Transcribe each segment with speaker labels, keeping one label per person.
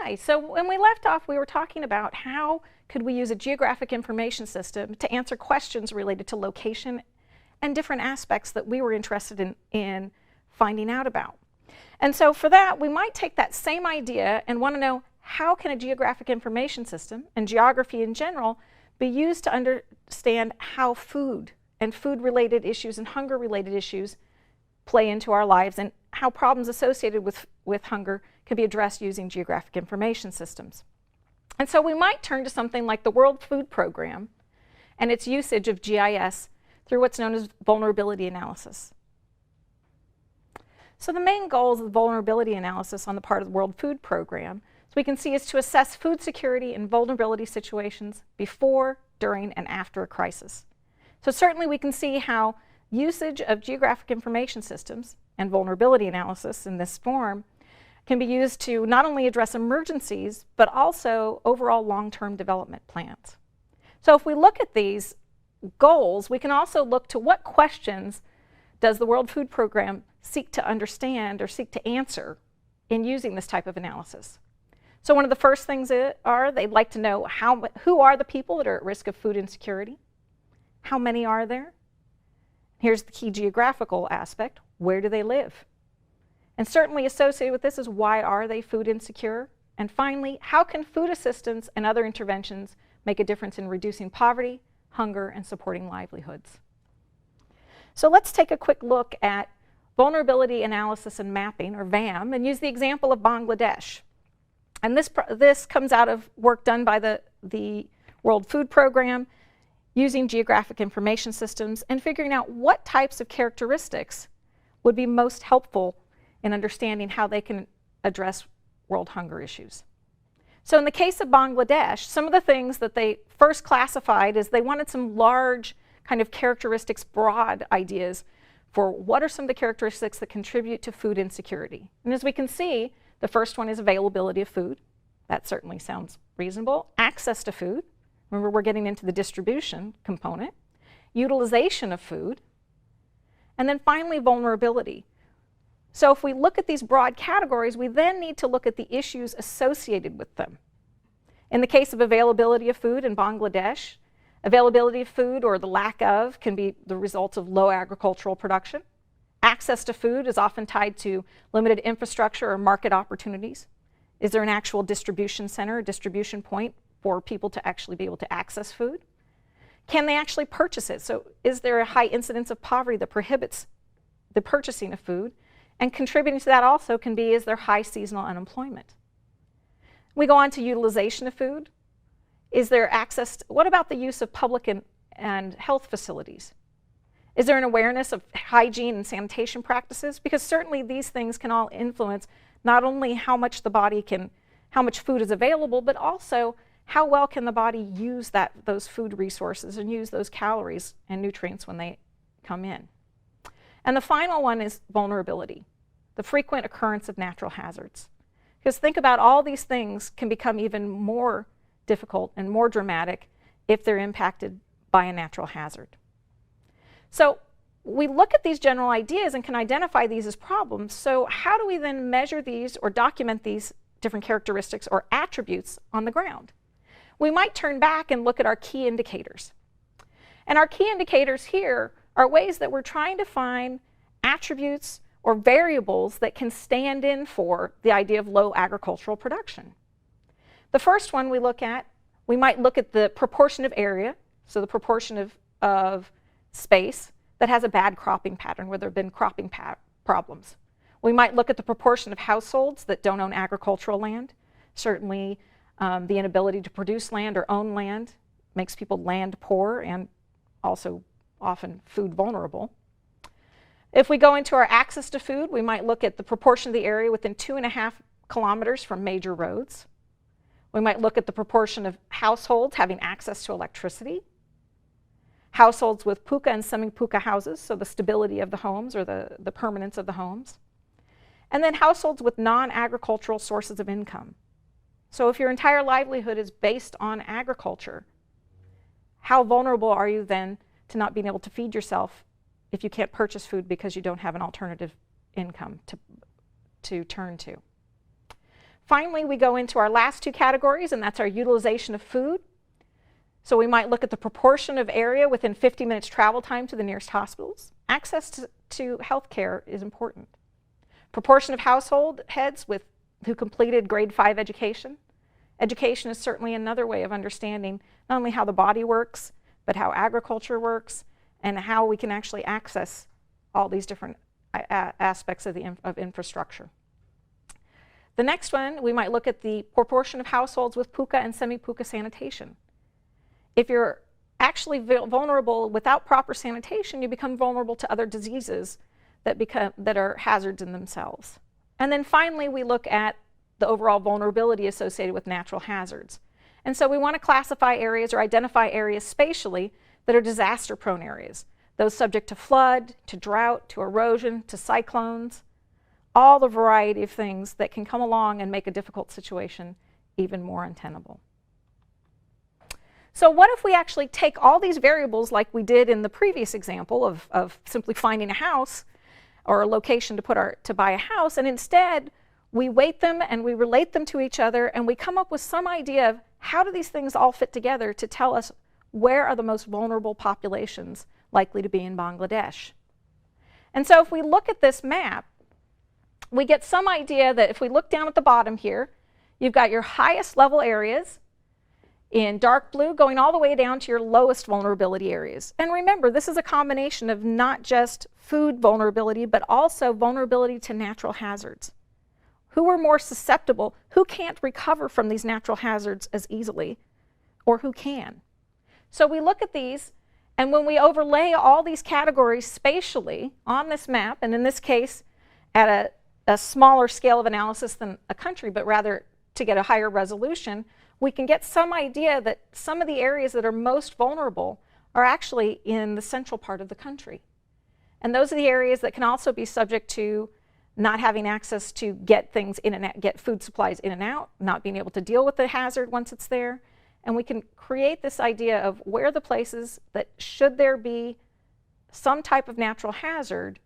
Speaker 1: Hi, so when we left off, we were talking about how could we use a geographic information system to answer questions related to location and different aspects that we were interested in finding out about. And so for that, we might take that same idea and want to know how can a geographic information system and geography in general be used to understand how food and food-related issues and hunger-related issues play into our lives and how problems associated with hunger can be addressed using geographic information systems. And so we might turn to something like the World Food Program and its usage of GIS through what's known as vulnerability analysis. So the main goals of vulnerability analysis on the part of the World Food Program, as we can see, is to assess food security and vulnerability situations before, during, and after a crisis. So certainly we can see how usage of geographic information systems and vulnerability analysis in this form can be used to not only address emergencies, but also overall long-term development plans. So if we look at these goals, we can also look to what questions does the World Food Program seek to understand or seek to answer in using this type of analysis. So one of the first things are they'd like to know who are the people that are at risk of food insecurity? How many are there? Here's the key geographical aspect. Where do they live? And certainly associated with this is why are they food insecure? And finally, how can food assistance and other interventions make a difference in reducing poverty, hunger, and supporting livelihoods? So let's take a quick look at vulnerability analysis and mapping, or VAM, and use the example of Bangladesh. And this comes out of work done by the World Food Program using geographic information systems and figuring out what types of characteristics would be most helpful in understanding how they can address world hunger issues. So in the case of Bangladesh, some of the things that they first classified is they wanted some large kind of characteristics, broad ideas for what are some of the characteristics that contribute to food insecurity. And as we can see, the first one is availability of food. That certainly sounds reasonable. Access to food. Remember, we're getting into the distribution component. Utilization of food. And then finally, vulnerability. So if we look at these broad categories, we then need to look at the issues associated with them. In the case of availability of food in Bangladesh, availability of food or the lack of can be the result of low agricultural production. Access to food is often tied to limited infrastructure or market opportunities. Is there an actual distribution center, a distribution point for people to actually be able to access food? Can they actually purchase it? So is there a high incidence of poverty that prohibits the purchasing of food? And contributing to that also can be, is there high seasonal unemployment? We go on to utilization of food. Is there access what about the use of public and health facilities? Is there an awareness of hygiene and sanitation practices? Because certainly these things can all influence not only how much how much food is available, but also how well can the body use those food resources and use those calories and nutrients when they come in. And the final one is vulnerability, the frequent occurrence of natural hazards. Because think about all these things can become even more difficult and more dramatic if they're impacted by a natural hazard. So we look at these general ideas and can identify these as problems. So how do we then measure these or document these different characteristics or attributes on the ground? We might turn back and look at our key indicators. And our key indicators here are ways that we're trying to find attributes or variables that can stand in for the idea of low agricultural production. The first one we might look at the proportion of area, so the proportion of space that has a bad cropping pattern, where there have been cropping problems. We might look at the proportion of households that don't own agricultural land. Certainly the inability to produce land or own land makes people land poor and also often food vulnerable. If we go into our access to food, we might look at the proportion of the area within 2.5 kilometers from major roads. We might look at the proportion of households having access to electricity. Households with puka and semi-puka houses, so the stability of the homes or the permanence of the homes. And then households with non-agricultural sources of income. So if your entire livelihood is based on agriculture, how vulnerable are you then to not being able to feed yourself if you can't purchase food because you don't have an alternative income to turn to? Finally, we go into our last two categories, and that's our utilization of food. So we might look at the proportion of area within 50 minutes travel time to the nearest hospitals. Access to health care is important. Proportion of household heads who completed grade 5 education. Education is certainly another way of understanding not only how the body works, but how agriculture works and how we can actually access all these different aspects of infrastructure. The next one, we might look at the proportion of households with puka and semi-puka sanitation. If you're actually vulnerable without proper sanitation, you become vulnerable to other diseases that are hazards in themselves. And then finally, we look at the overall vulnerability associated with natural hazards. And so we want to classify areas or identify areas spatially that are disaster-prone areas, those subject to flood, to drought, to erosion, to cyclones, all the variety of things that can come along and make a difficult situation even more untenable. So what if we actually take all these variables like we did in the previous example of simply finding a house or a location to buy a house, and instead we weight them and we relate them to each other, and we come up with some idea of how do these things all fit together to tell us where are the most vulnerable populations likely to be in Bangladesh. And so if we look at this map, we get some idea that if we look down at the bottom here, you've got your highest level areas in dark blue going all the way down to your lowest vulnerability areas. And remember, this is a combination of not just food vulnerability, but also vulnerability to natural hazards. Who are more susceptible? Who can't recover from these natural hazards as easily, or who can? So we look at these, and when we overlay all these categories spatially on this map, and in this case at a smaller scale of analysis than a country, but rather to get a higher resolution, we can get some idea that some of the areas that are most vulnerable are actually in the central part of the country. And those are the areas that can also be subject to not having access to get things in and out, get food supplies in and out, not being able to deal with the hazard once it's there. And we can create this idea of where the places that, should there be some type of natural hazard,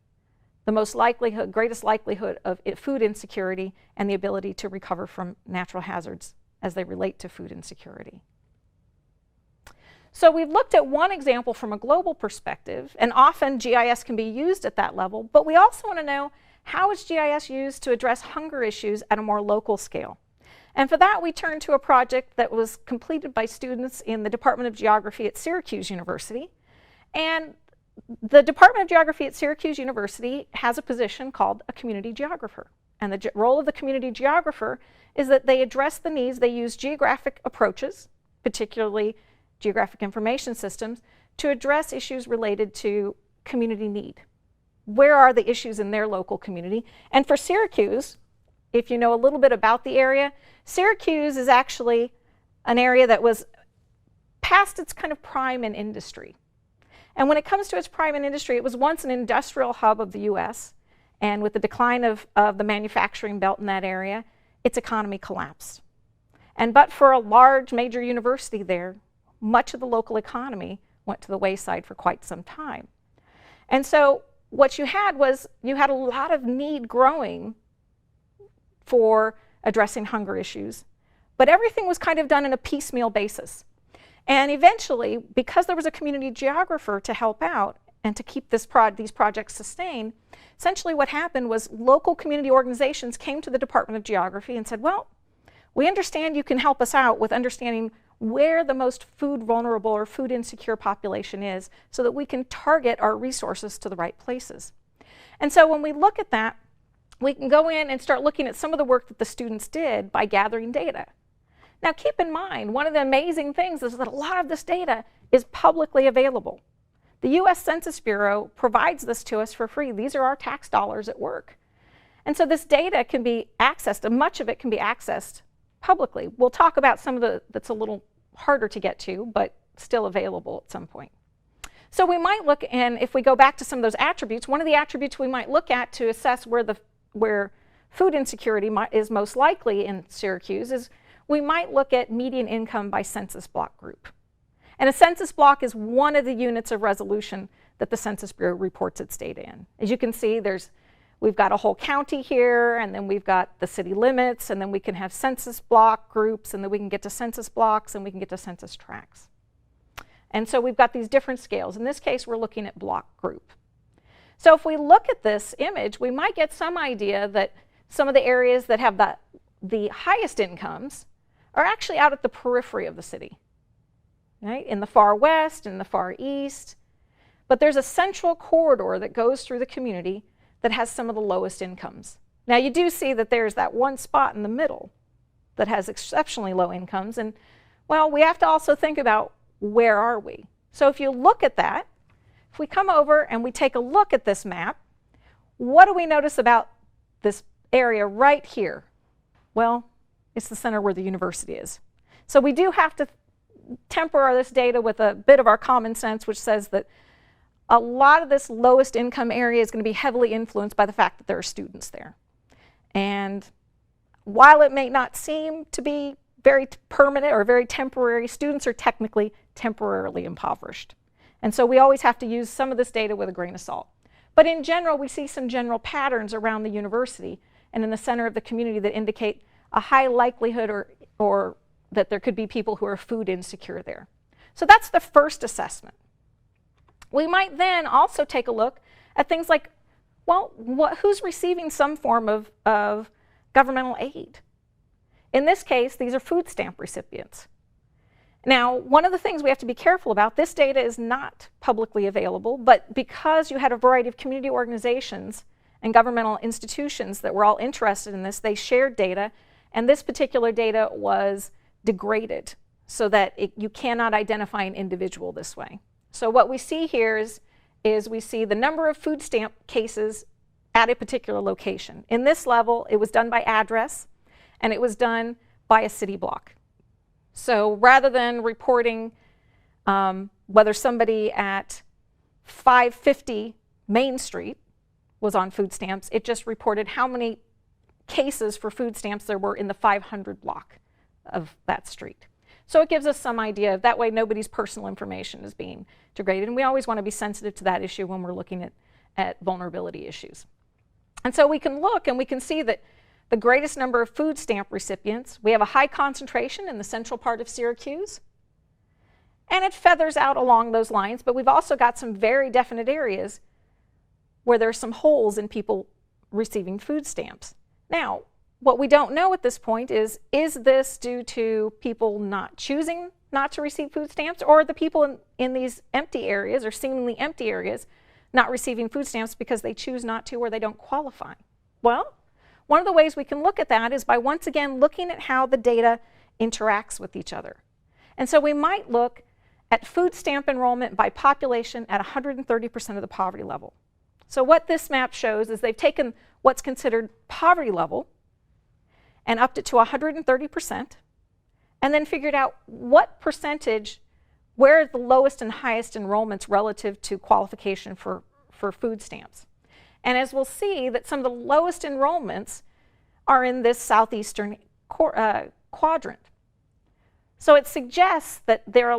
Speaker 1: the most likelihood, greatest likelihood of food insecurity and the ability to recover from natural hazards as they relate to food insecurity. So we've looked at one example from a global perspective, and often GIS can be used at that level, but we also want to know how is GIS used to address hunger issues at a more local scale. And for that, we turn to a project that was completed by students in the Department of Geography at Syracuse University. And the Department of Geography at Syracuse University has a position called a community geographer. And the role of the community geographer is that they address the needs, they use geographic approaches, particularly geographic information systems, to address issues related to community need. Where are the issues in their local community? And for Syracuse, if you know a little bit about the area, Syracuse is actually an area that was past its kind of prime in industry. And when it comes to its prime in industry, it was once an industrial hub of the US, and with the decline of the manufacturing belt in that area, its economy collapsed. And but for a large major university there, much of the local economy went to the wayside for quite some time. And so what you had a lot of need growing for addressing hunger issues, but everything was kind of done in a piecemeal basis. And eventually, because there was a community geographer to help out and to keep these projects sustained, essentially what happened was local community organizations came to the Department of Geography and said, well, we understand you can help us out with understanding where the most food vulnerable or food insecure population is so that we can target our resources to the right places. And so when we look at that, we can go in and start looking at some of the work that the students did by gathering data. Now keep in mind, one of the amazing things is that a lot of this data is publicly available. The US Census Bureau provides this to us for free. These are our tax dollars at work. And so this data can be accessed, and much of it can be accessed publicly. We'll talk about some of that's a little harder to get to, but still available at some point. So we might look, and if we go back to some of those attributes, one of the attributes we might look at to assess where food insecurity is most likely in Syracuse is we might look at median income by census block group. And a census block is one of the units of resolution that the Census Bureau reports its data in. As you can see, We've got a whole county here, and then we've got the city limits, and then we can have census block groups, and then we can get to census blocks, and we can get to census tracts. And so we've got these different scales. In this case, we're looking at block group. So if we look at this image, we might get some idea that some of the areas that have the highest incomes are actually out at the periphery of the city, right? In the far west, in the far east. But there's a central corridor that goes through the community that has some of the lowest incomes. Now you do see that there's that one spot in the middle that has exceptionally low incomes, and well, we have to also think about where are we. So if you look at that, if we come over and we take a look at this map, what do we notice about this area right here? Well, it's the center where the university is. So we do have to temper this data with a bit of our common sense, which says that a lot of this lowest income area is going to be heavily influenced by the fact that there are students there. And while it may not seem to be very permanent or very temporary, students are technically temporarily impoverished. And so we always have to use some of this data with a grain of salt. But in general, we see some general patterns around the university and in the center of the community that indicate a high likelihood or that there could be people who are food insecure there. So that's the first assessment. We might then also take a look at things like, well, who's receiving some form of governmental aid? In this case, these are food stamp recipients. Now, one of the things we have to be careful about, this data is not publicly available, but because you had a variety of community organizations and governmental institutions that were all interested in this, they shared data, and this particular data was degraded so that you cannot identify an individual this way. So what we see here is we see the number of food stamp cases at a particular location. In this level, it was done by address, and it was done by a city block. So rather than reporting whether somebody at 550 Main Street was on food stamps, it just reported how many cases for food stamps there were in the 500 block of that street. So it gives us some idea. That way nobody's personal information is being degraded. And we always want to be sensitive to that issue when we're looking at vulnerability issues. And so we can look and we can see that the greatest number of food stamp recipients, we have a high concentration in the central part of Syracuse. And it feathers out along those lines, but we've also got some very definite areas where there's some holes in people receiving food stamps. Now, what we don't know at this point is this due to people not choosing not to receive food stamps, or the people in these empty areas or seemingly empty areas not receiving food stamps because they choose not to or they don't qualify? Well, one of the ways we can look at that is by once again looking at how the data interacts with each other. And so we might look at food stamp enrollment by population at 130% of the poverty level. So what this map shows is they've taken what's considered poverty level and upped it to 130%, and then figured out what percentage, where are the lowest and highest enrollments relative to qualification for food stamps. And as we'll see, that some of the lowest enrollments are in this southeastern quadrant. So it suggests that there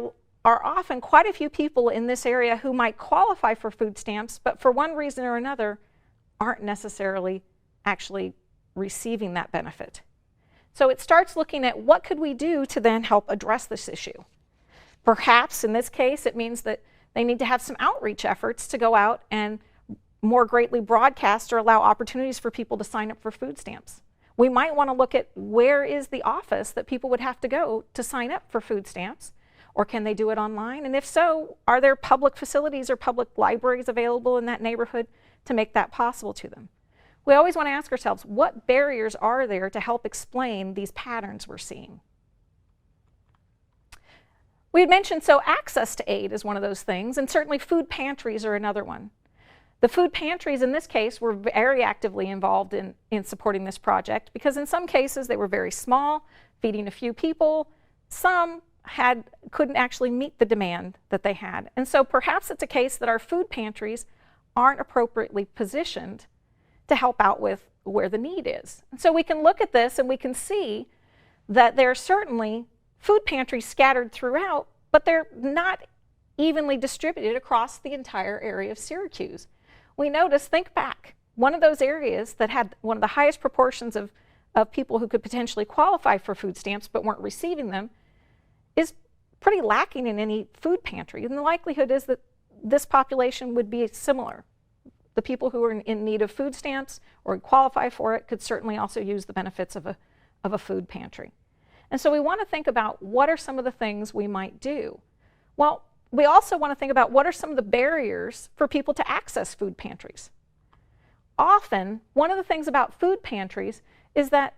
Speaker 1: are often quite a few people in this area who might qualify for food stamps, but for one reason or another aren't necessarily actually receiving that benefit. So it starts looking at what could we do to then help address this issue. Perhaps in this case it means that they need to have some outreach efforts to go out and more greatly broadcast or allow opportunities for people to sign up for food stamps. We might want to look at where is the office that people would have to go to sign up for food stamps, or can they do it online? And if so, are there public facilities or public libraries available in that neighborhood to make that possible to them? We always want to ask ourselves, what barriers are there to help explain these patterns we're seeing? We had mentioned, so access to aid is one of those things, and certainly food pantries are another one. The food pantries in this case were very actively involved in supporting this project, because in some cases they were very small, feeding a few people. Some couldn't actually meet the demand that they had. And so perhaps it's a case that our food pantries aren't appropriately positioned to help out with where the need is. And so we can look at this and we can see that there are certainly food pantries scattered throughout, but they're not evenly distributed across the entire area of Syracuse. We notice, think back, one of those areas that had one of the highest proportions of people who could potentially qualify for food stamps but weren't receiving them is pretty lacking in any food pantry. And the likelihood is that this population would be similar. The people who are in need of food stamps or qualify for it could certainly also use the benefits of a food pantry. And so we want to think about what are some of the things we might do. Well, we also want to think about what are some of the barriers for people to access food pantries. Often, one of the things about food pantries is that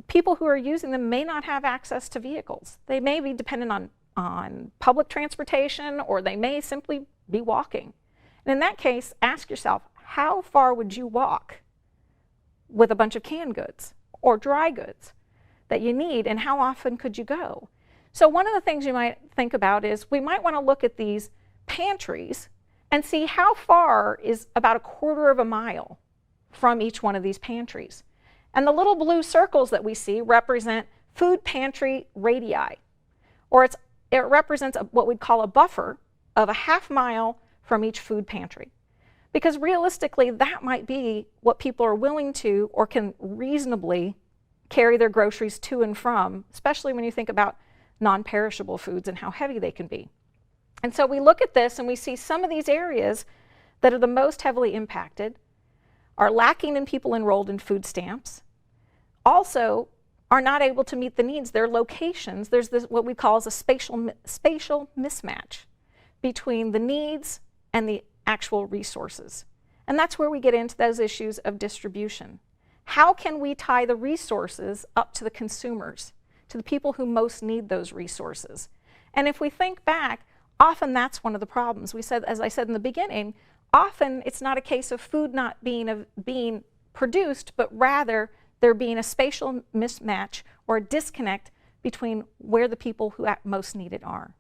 Speaker 1: people who are using them may not have access to vehicles. They may be dependent on public transportation, or they may simply be walking. And in that case, ask yourself, how far would you walk with a bunch of canned goods or dry goods that you need, and how often could you go? So one of the things you might think about is we might want to look at these pantries and see how far is about a quarter of a mile from each one of these pantries. And the little blue circles that we see represent food pantry radii, or it represents what we'd call a buffer of a half mile from each food pantry. Because realistically, that might be what people are willing to or can reasonably carry their groceries to and from, especially when you think about non-perishable foods and how heavy they can be. And so we look at this and we see some of these areas that are the most heavily impacted are lacking in people enrolled in food stamps, also are not able to meet the needs. Their locations, there's this what we call as a spatial mismatch between the needs and the actual resources. And that's where we get into those issues of distribution. How can we tie the resources up to the consumers, to the people who most need those resources? And if we think back, often that's one of the problems. We said, as I said in the beginning, often it's not a case of food not being produced, but rather there being a spatial mismatch or a disconnect between where the people who most need it are.